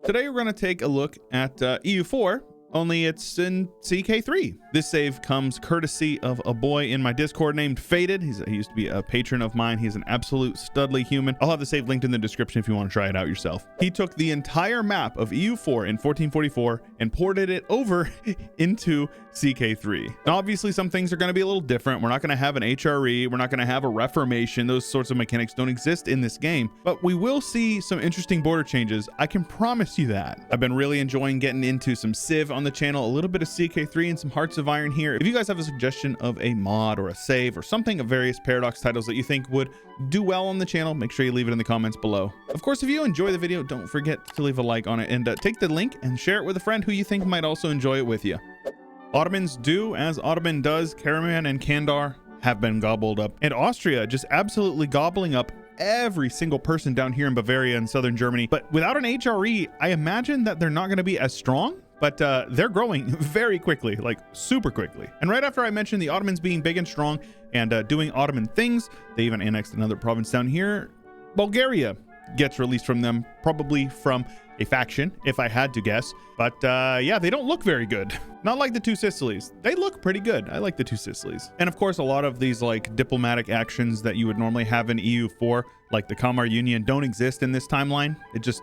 Today we're going to take a look at EU4, only it's in CK3. This save comes courtesy of a boy in my Discord named Faded. He used to be a patron of mine. He's an absolute studly human. I'll have the save linked in the description if you want to try it out yourself. He took the entire map of EU4 in 1444 and ported it over into CK3. Now, obviously, some things are going to be a little different. We're not going to have an HRE. We're not going to have a Reformation. Those sorts of mechanics don't exist in this game, but we will see some interesting border changes. I can promise you that. I've been really enjoying getting into some Civ on the channel, a little bit of CK3 and some Hearts of Iron here. If you guys have a suggestion of a mod or a save or something of various Paradox titles that you think would do well on the channel, make sure you leave it in the comments below. Of course, if you enjoy the video, don't forget to leave a like on it and take the link and share it with a friend who you think might also enjoy it with you. Ottomans do as Ottoman does. Karaman and Kandar have been gobbled up, and Austria just absolutely gobbling up every single person down here in Bavaria and southern Germany. But without an HRE, I imagine that they're not going to be as strong, but they're growing very quickly, like super quickly. And right after I mentioned the Ottomans being big and strong and doing Ottoman things, they even annexed another province down here. Bulgaria gets released from them, probably from a faction, if I had to guess. But yeah, they don't look very good. Not like the Two Sicilies. They look pretty good. I like the Two Sicilies. And of course, a lot of these like diplomatic actions that you would normally have in EU4, like the Kalmar Union, don't exist in this timeline.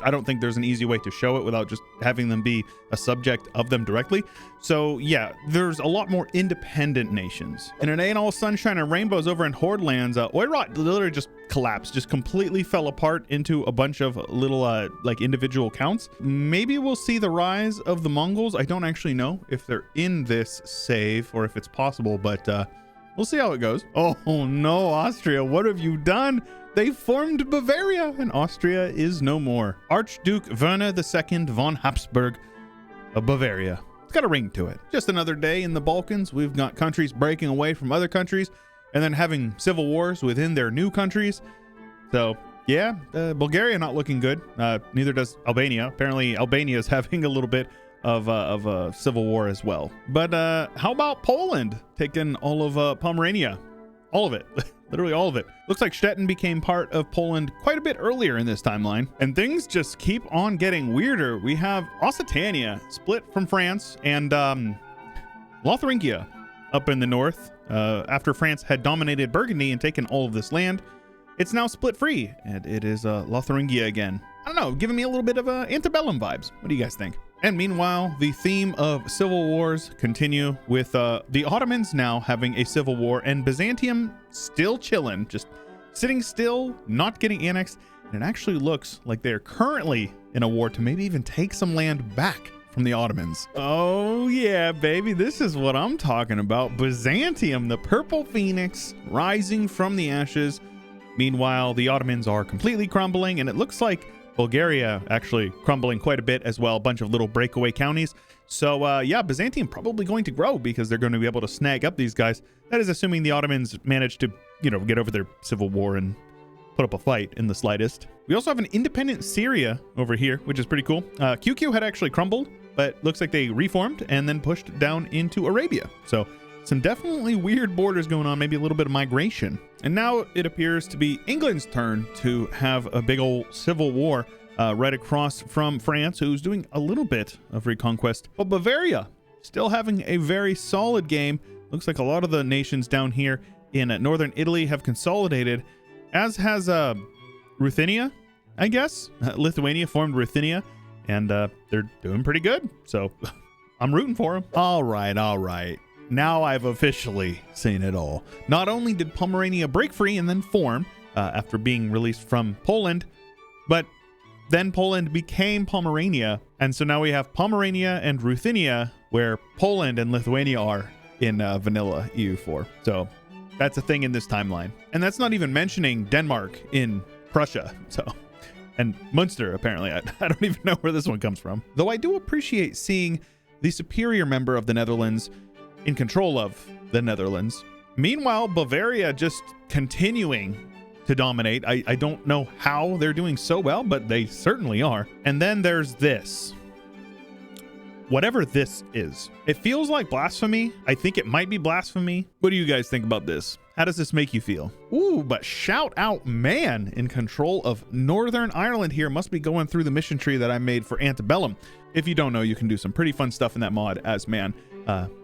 I don't think there's an easy way to show it without just having them be a subject of them directly. So yeah, there's a lot more independent nations. And it ain't all sunshine and rainbows over in Horde lands. Oirot literally just collapsed, just completely fell apart into a bunch of little like individual counts. Maybe we'll see the rise of the Mongols. I don't actually know if they're in this save or if it's possible, but we'll see how it goes. Oh no, Austria, what have you done? They formed Bavaria, and Austria is no more. Archduke Werner II von Habsburg of Bavaria. It's got a ring to it. Just another day in the Balkans. We've got countries breaking away from other countries and then having civil wars within their new countries. So yeah, Bulgaria not looking good. Neither does Albania. Apparently Albania is having a little bit of a civil war as well. But how about Poland taking all of Pomerania? All of it. Literally all of it. Looks like Stettin became part of Poland quite a bit earlier in this timeline. And things just keep on getting weirder. We have Occitania split from France and Lotharingia up in the north. After France had dominated Burgundy and taken all of this land, it's now split free. And it is Lotharingia again. I don't know, giving me a little bit of antebellum vibes. What do you guys think? And meanwhile, the theme of civil wars continue with the Ottomans now having a civil war and Byzantium still chilling, just sitting still, not getting annexed. And it actually looks like they're currently in a war to maybe even take some land back from the Ottomans. Oh yeah, baby, this is what I'm talking about. Byzantium, the purple phoenix, rising from the ashes. Meanwhile, the Ottomans are completely crumbling, and it looks like Bulgaria actually crumbling quite a bit as well, a bunch of little breakaway counties. So yeah, Byzantium probably going to grow because they're going to be able to snag up these guys. That is assuming the Ottomans manage to, you know, get over their civil war and put up a fight in the slightest. We also have an independent Syria over here, which is pretty cool. QQ had actually crumbled, but looks like they reformed and then pushed down into Arabia. So some definitely weird borders going on, maybe a little bit of migration. And now it appears to be England's turn to have a big old civil war right across from France, who's doing a little bit of reconquest. But Bavaria still having a very solid game. Looks like a lot of the nations down here in northern Italy have consolidated, as has Ruthenia, I guess. Lithuania formed Ruthenia, and they're doing pretty good. So I'm rooting for them. All right. Now I've officially seen it all. Not only did Pomerania break free and then form after being released from Poland, but then Poland became Pomerania. And so now we have Pomerania and Ruthenia, where Poland and Lithuania are in vanilla EU4. So that's a thing in this timeline. And that's not even mentioning Denmark in Prussia. So, and Munster, apparently. I don't even know where this one comes from. Though I do appreciate seeing the superior member of the Netherlands in control of the Netherlands. Meanwhile, Bavaria just continuing to dominate. I don't know how they're doing so well, but they certainly are. And then there's this. Whatever this is. It feels like blasphemy. I think it might be blasphemy. What do you guys think about this? How does this make you feel? Ooh, but shout out Man in control of Northern Ireland here. Must be going through the mission tree that I made for Antebellum. If you don't know, you can do some pretty fun stuff in that mod as Man.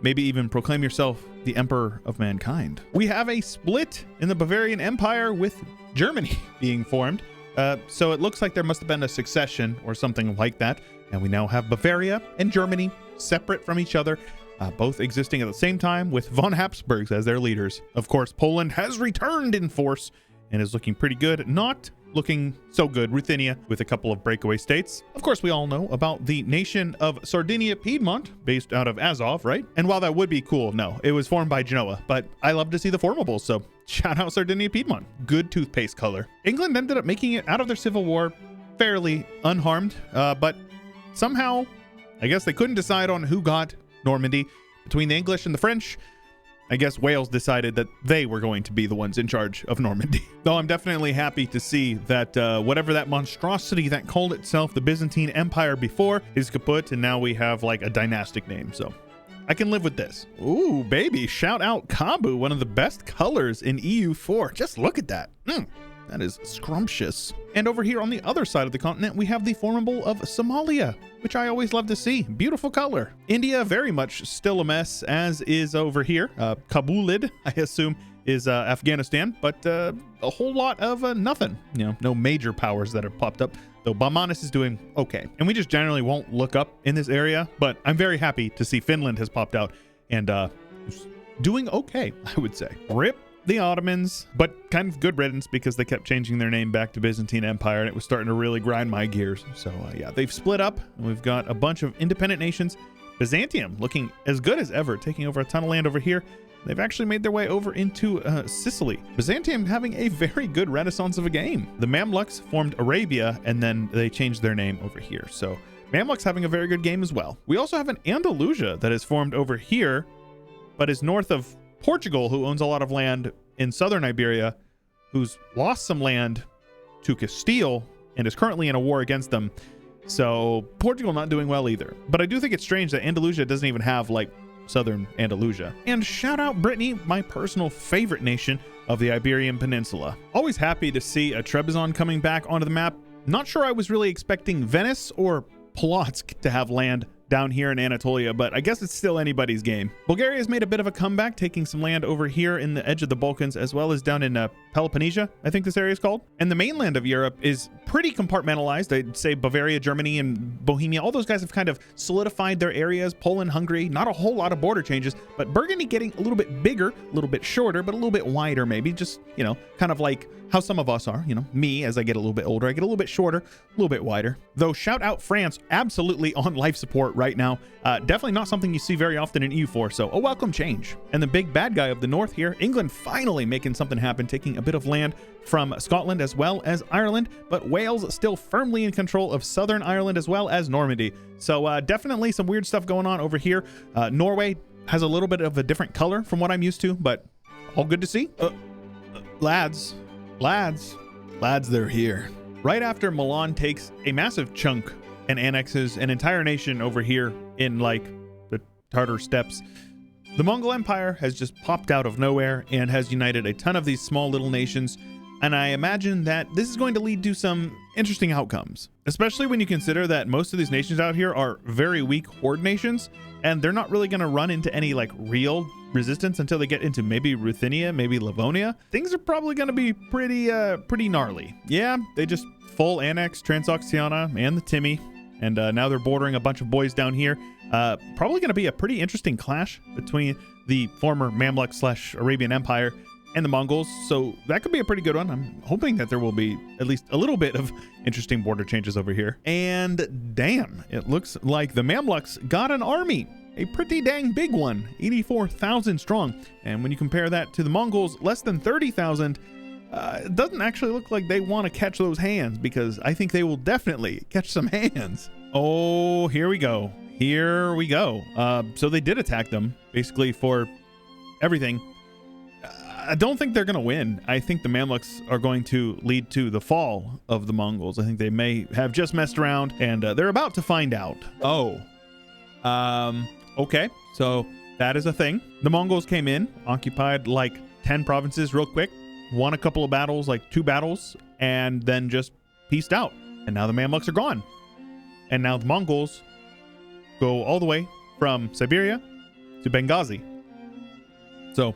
Maybe even proclaim yourself the Emperor of Mankind. We have a split in the Bavarian Empire with Germany being formed. So it looks like there must have been a succession or something like that. And we now have Bavaria and Germany separate from each other. Both existing at the same time with von Habsburgs as their leaders. Of course, Poland has returned in force and is looking pretty good. Not looking so good, Ruthenia, with a couple of breakaway states. Of course, we all know about the nation of Sardinia Piedmont, based out of Azov, right? And while that would be cool, no, it was formed by Genoa, but I love to see the formables, so shout out Sardinia Piedmont. Good toothpaste color. England ended up making it out of their civil war fairly unharmed, but somehow, I guess they couldn't decide on who got Normandy between the English and the French. I guess Wales decided that they were going to be the ones in charge of Normandy. Though I'm definitely happy to see that whatever that monstrosity that called itself the Byzantine Empire before is kaput, and now we have like a dynastic name. So I can live with this. Ooh, baby, shout out Kabu, one of the best colors in EU4. Just look at that. That is scrumptious. And over here on the other side of the continent, we have the formable of Somalia, which I always love to see. Beautiful color. India, very much still a mess, as is over here. Kabulid, I assume, is Afghanistan, but a whole lot of nothing. You know, no major powers that have popped up, though Baumanis is doing okay. And we just generally won't look up in this area, but I'm very happy to see Finland has popped out and doing okay, I would say. RIP the Ottomans, but kind of good riddance because they kept changing their name back to Byzantine Empire and it was starting to really grind my gears. So yeah, they've split up and we've got a bunch of independent nations. Byzantium looking as good as ever, taking over a ton of land over here. They've actually made their way over into Sicily. Byzantium having a very good renaissance of a game. The Mamluks formed Arabia and then they changed their name over here. So Mamluks having a very good game as well. We also have an Andalusia that is formed over here, but is north of Portugal, who owns a lot of land in southern Iberia, who's lost some land to Castile and is currently in a war against them. So Portugal not doing well either. But I do think it's strange that Andalusia doesn't even have like southern Andalusia. And shout out Brittany, my personal favorite nation of the Iberian Peninsula. Always happy to see a Trebizond coming back onto the map. Not sure I was really expecting Venice or Polotsk to have land down here in Anatolia, but I guess it's still anybody's game. Bulgaria has made a bit of a comeback, taking some land over here in the edge of the Balkans, as well as down in Peloponnesia, I think this area is called. And the mainland of Europe is pretty compartmentalized. I'd say Bavaria, Germany, and Bohemia, all those guys have kind of solidified their areas. Poland, Hungary, not a whole lot of border changes, but Burgundy getting a little bit bigger, a little bit shorter, but a little bit wider maybe, just, you know, kind of like how some of us are, you know, me, as I get a little bit older, I get a little bit shorter, a little bit wider. Though shout out France, absolutely on life support right now. Definitely not something you see very often in EU4, so a welcome change. And the big bad guy of the north here, England finally making something happen, taking a bit of land from Scotland as well as Ireland, but Wales still firmly in control of southern Ireland as well as Normandy. So definitely some weird stuff going on over here. Norway has a little bit of a different color from what I'm used to, but all good to see. Lads, they're here. Right after Milan takes a massive chunk and annexes an entire nation over here in like the Tartar steppes, the Mongol Empire has just popped out of nowhere and has united a ton of these small little nations. And I imagine that this is going to lead to some interesting outcomes, especially when you consider that most of these nations out here are very weak horde nations, and they're not really going to run into any like real resistance until they get into maybe Ruthenia, maybe Livonia. Things are probably going to be pretty gnarly. Yeah, they just full annex Transoxiana and the Timmy, and now they're bordering a bunch of boys down here. Probably going to be a pretty interesting clash between the former Mamluk / Arabian Empire and the Mongols, so that could be a pretty good one. I'm hoping that there will be at least a little bit of interesting border changes over here. And damn, it looks like the Mamluks got an army, a pretty dang big one, 84,000 strong. And when you compare that to the Mongols, less than 30,000, it doesn't actually look like they want to catch those hands, because I think they will definitely catch some hands. Oh, here we go. Here we go. So they did attack them basically for everything. I don't think they're going to win. I think the Mamluks are going to lead to the fall of the Mongols. I think they may have just messed around, and they're about to find out. Oh, okay. So that is a thing. The Mongols came in, occupied like 10 provinces real quick, won a couple of battles, like 2 battles, and then just peaced out. And now the Mamluks are gone. And now the Mongols go all the way from Siberia to Benghazi. So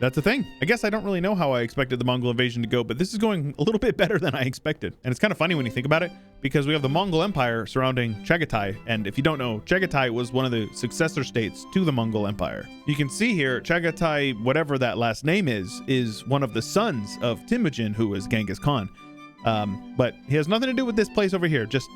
that's the thing. I guess I don't really know how I expected the Mongol invasion to go, but this is going a little bit better than I expected. And it's kind of funny when you think about it, because we have the Mongol Empire surrounding Chagatai. And if you don't know, Chagatai was one of the successor states to the Mongol Empire. You can see here, Chagatai, whatever that last name is one of the sons of Temujin, who was Genghis Khan. But he has nothing to do with this place over here. Just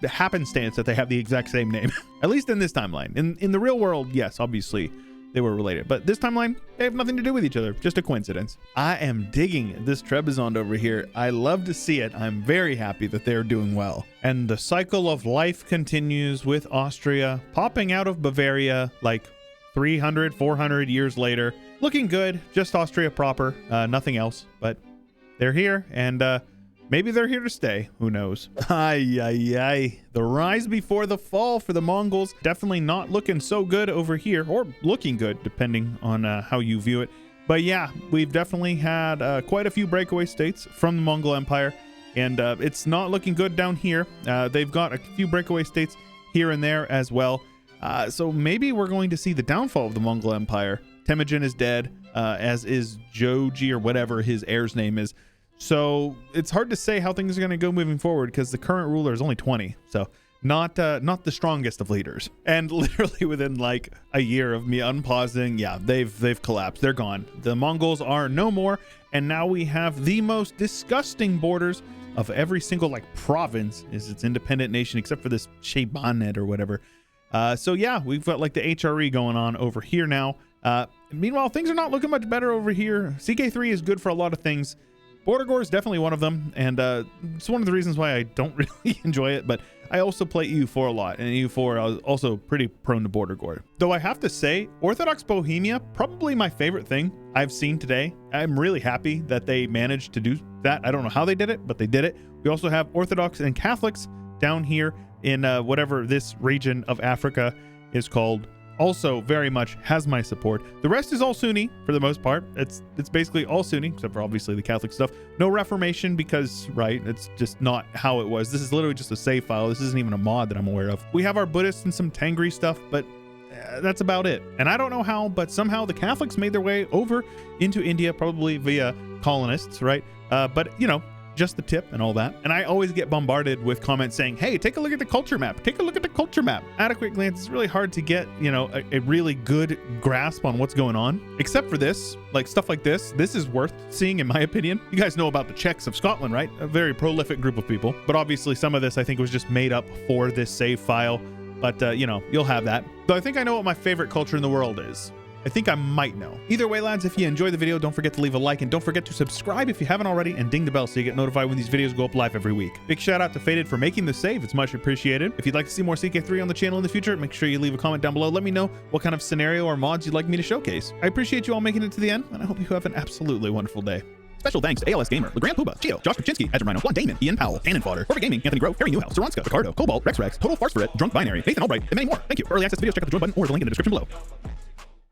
the happenstance that they have the exact same name. At least in this timeline. In the real world, yes, obviously they were related, but this timeline, they have nothing to do with each other. Just a coincidence. I am digging this Trebizond over here. I love to see it. I'm very happy that they're doing well. And the cycle of life continues with Austria popping out of Bavaria like 300, 400 years later. Looking good, just Austria proper, nothing else, but they're here, and maybe they're here to stay. Who knows? The rise before the fall for the Mongols. Definitely not looking so good over here, or looking good, depending on how you view it. But yeah, we've definitely had quite a few breakaway states from the Mongol Empire, and it's not looking good down here. They've got a few breakaway states here and there as well. So maybe we're going to see the downfall of the Mongol Empire. Temujin is dead, as is Joji, or whatever his heir's name is. So it's hard to say how things are going to go moving forward, because the current ruler is only 20. So not the strongest of leaders. And literally within like a year of me unpausing, yeah, they've collapsed. They're gone. The Mongols are no more. And now we have the most disgusting borders of every single like province is its independent nation, except for this Shaybanet or whatever. So yeah, we've got like the HRE going on over here now. Meanwhile, things are not looking much better over here. CK3 is good for a lot of things. Border Gore is definitely one of them, and it's one of the reasons why I don't really enjoy it, but I also play EU4 a lot, and EU4 I was also pretty prone to Border Gore. Though I have to say, Orthodox Bohemia, probably my favorite thing I've seen today. I'm really happy that they managed to do that. I don't know how they did it, but they did it. We also have Orthodox and Catholics down here in whatever this region of Africa is called. Also very much has my support. The rest is all Sunni for the most part. It's basically all Sunni, except for obviously the Catholic stuff. No Reformation, because, right, it's just not how it was. This is literally just a save file. This isn't even a mod that I'm aware of. We have our Buddhists and some Tengri stuff, but that's about it. And I don't know how, but somehow the Catholics made their way over into India, probably via colonists, right? But, you know, just the tip and all that. And I always get bombarded with comments saying, hey, take a look at the culture map. Take a look at the culture map. At a quick glance, it's really hard to get, you know, a really good grasp on what's going on. Except for this, like stuff like this. This is worth seeing, in my opinion. You guys know about the Czechs of Scotland, right? A very prolific group of people. But obviously some of this I think was just made up for this save file. But, you know, you'll have that. So I think I know what my favorite culture in the world is. I think I might know. Either way, lads, if you enjoyed the video, don't forget to leave a like, and don't forget to subscribe if you haven't already, and ding the bell so you get notified when these videos go up live every week. Big shout out to Faded for making the save. It's much appreciated. If you'd like to see more CK3 on the channel in the future, make sure you leave a comment down below. Let me know what kind of scenario or mods you'd like me to showcase. I appreciate you all making it to the end, and I hope you have an absolutely wonderful day. Special thanks to ALS Gamer, LeGrand Puba, Gio, Josh Kaczynski, Edge Rhino, Juan Damon, Ian Powell, Cannon Fodder, Corvette Gaming, Anthony Grove, Harry Newhouse, Saranska, Ricardo, Cobalt, Rex, Total Farce for It, Drunk Binary, Nathan Albright, and many more. Thank you. For early access videos, check out the join button or the link in the description below.